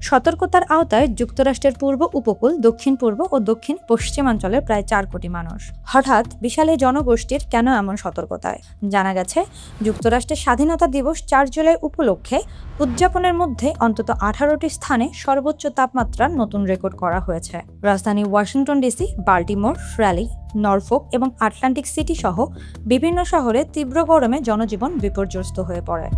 সতর্কতার আওতায় যুক্তরাষ্ট্রের পূর্ব উপকূল, দক্ষিণ পূর্ব ও দক্ষিণ পশ্চিমাঞ্চলের প্রায় ৪ কোটি মানুষ। হঠাৎ বিশাল এই জনগোষ্ঠীর কেন এমন সতর্কতায়? জানা গেছে, যুক্তরাষ্ট্রের স্বাধীনতা দিবস ৪ জুলাই উপলক্ষে উদযাপনের মধ্যে অন্তত ১৮টি স্থানে সর্বোচ্চ তাপমাত্রার নতুন রেকর্ড করা হয়েছে। রাজধানী Washington DC, Baltimore, rally, Norfolk এবং আটলান্টিক সিটি সহ বিভিন্ন শহরে তীব্র গরমে জনজীবন বিপর্যস্ত হয়ে পড়ে।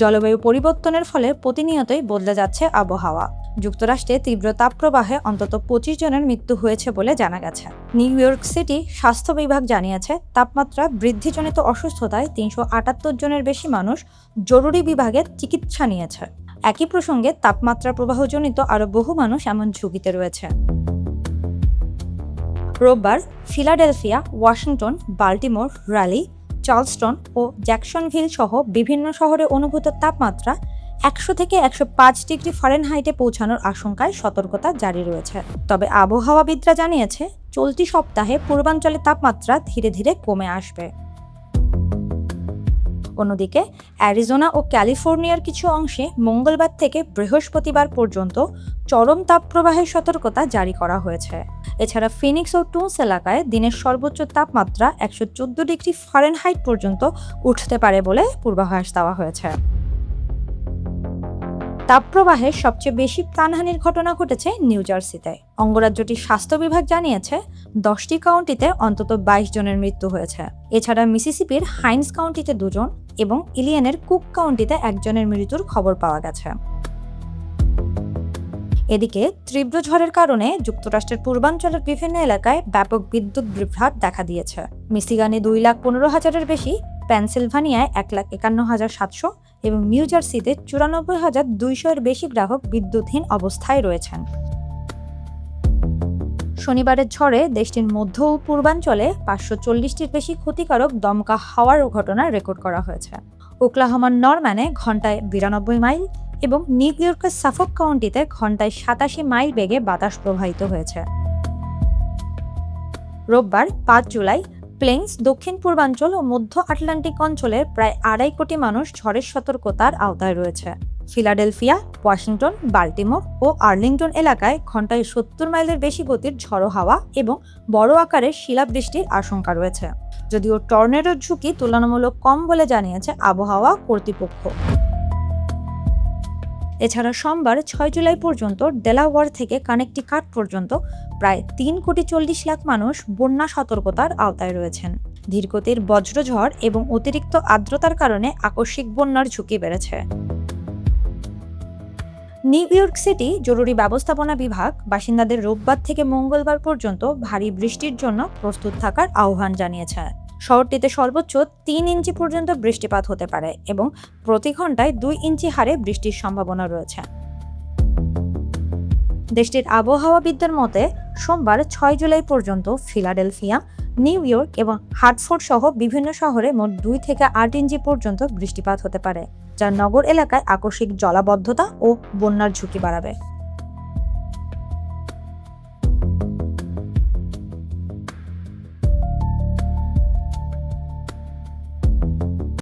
জলবায়ু পরিবর্তনের ফলে প্রতিনিয়তই বদলে যাচ্ছে আবহাওয়া। যুক্তরাষ্ট্রে তীব্র তাপপ্রবাহে অন্তত ২৫ জনের মৃত্যু হয়েছে বলে জানা গেছে। নিউ ইয়র্ক সিটি স্বাস্থ্য বিভাগ জানিয়েছে, তাপমাত্রা বৃদ্ধিজনিত অসুস্থতায় ৩৭৮ জনের বেশি মানুষ জরুরি বিভাগে চিকিৎসা নিয়েছে। একই প্রসঙ্গে তাপমাত্রা প্রবাহজনিত আরও বহু মানুষ এমন ঝুঁকিতে রয়েছে। রোববার Philadelphia, Washington, Baltimore, Raleigh, Charleston ও জ্যাকসনভিল সহ বিভিন্ন শহরে অনুভূত তাপমাত্রা ১০০ থেকে ১০৫ ডিগ্রি ফারেনহাইটে পৌঁছানোর আশঙ্কায় সতর্কতা জারি রয়েছে। তবে আবহাওয়াবিদরা জানিয়েছে, চলতি সপ্তাহে পূর্বাঞ্চলে তাপমাত্রা ধীরে ধীরে কমে আসবে। অন্যদিকে অ্যারিজোনা ও ক্যালিফোর্নিয়ার কিছু অংশে মঙ্গলবার থেকে বৃহস্পতিবার পর্যন্ত চরম তাপপ্রবাহের সতর্কতা জারি করা হয়েছে। এছাড়া ফিনিক্স ও টুন্স এলাকায় দিনের সর্বোচ্চ তাপমাত্রা ১১৪ ডিগ্রি ফারেনহাইট পর্যন্ত উঠতে পারে বলে পূর্বাভাস দেওয়া হয়েছে। তাপপ্রবাহে সবচেয়ে বেশি প্রাণহানির ঘটনা ঘটেছে নিউ জার্সিতে। অঙ্গরাজ্যটির স্বাস্থ্য বিভাগ জানিয়েছে, 10টি কাউন্টিতে অন্তত ২২ জনের মৃত্যু হয়েছে। এছাড়া মিসিসিপির হাইন্স কাউন্টিতে 2 জন এবং ইলিনয়ের কুক কাউন্টিতে 1 জনের মৃত্যুর খবর পাওয়া গেছে। এদিকে তীব্র ঝড়ের কারণে যুক্তরাষ্ট্রের পূর্বাঞ্চলের বিভিন্ন এলাকায় ব্যাপক বিদ্যুৎ বিভ্রাট দেখা দিয়েছে। মিশিগানে ২,১৫,০০০-এর বেশি, পেনসিলভানিয়ায় ১,৫১,৭০০ এবং নিউ জার্সিতে ৯৪,২০০-এর বেশি গ্রাহক বিদ্যুৎহীন অবস্থায় রয়েছেন। শনিবারের ঝড়ে দেশটির মধ্য ও পূর্বাঞ্চলে ৫৪০টির বেশি ক্ষতিকারক দমকা হাওয়ার ঘটনা রেকর্ড করা হয়েছে। ওকলাহোমার নরম্যানে ঘন্টায় ৯২ মাইল এবং নিউ ইয়র্কের সাফক কাউন্টিতে ঘন্টায় ৮৭ মাইল বেগে বাতাস প্রবাহিত হয়েছে। রোববার ৫ জুলাই প্লেইনস, দক্ষিণ পূর্বাঞ্চল ও মধ্য আটলান্টিক অঞ্চলের প্রায় ২.৫ কোটি মানুষ ঝড়ের সতর্কতার আওতায় রয়েছে। ফিলাডেলফিয়া, ওয়াশিংটন, বাল্টিমোর ও আর্লিংটন এলাকায় ঘন্টায় ৭০ মাইলের বেশি গতির ঝড়ো হাওয়া এবং বড় আকারের শিলাবৃষ্টির আশঙ্কা রয়েছে, যদিও টর্নেডোর ঝুঁকি তুলনামূলক কম বলে জানিয়েছে আবহাওয়া কর্তৃপক্ষ। এছাড়া সোমবার ৬ জুলাই পর্যন্ত ডেলাওয়্যার থেকে কানেকটিকাট পর্যন্ত প্রায় ৩,৪০,০০,০০০ মানুষ বন্যা সতর্কতার আওতায় রয়েছেন। ধীরগতির বজ্রঝড় এবং অতিরিক্ত আর্দ্রতার কারণে আকস্মিক বন্যার ঝুঁকি বেড়েছে। নিউ ইয়র্ক সিটি জরুরি ব্যবস্থাপনা বিভাগ বাসিন্দাদের রোববার থেকে মঙ্গলবার পর্যন্ত ভারী বৃষ্টির জন্য প্রস্তুত থাকার আহ্বান জানিয়েছে। শহরটিতে সর্বোচ্চ ৩ ইঞ্চি পর্যন্ত বৃষ্টিপাত হতে পারে এবং প্রতি ঘন্টায় ২ ইঞ্চি হারে বৃষ্টির সম্ভাবনা রয়েছে। দেশটির আবহাওয়াবিদদের মতে, সোমবার ৬ জুলাই পর্যন্ত ফিলাডেলফিয়া, নিউ ইয়র্ক এবং হার্টফোর্ড সহ বিভিন্ন শহরে মোট ২ থেকে ৮ ইঞ্চি পর্যন্ত বৃষ্টিপাত হতে পারে, যা নগর এলাকায় আকস্মিক জলাবদ্ধতা ও বন্যার ঝুঁকি বাড়াবে।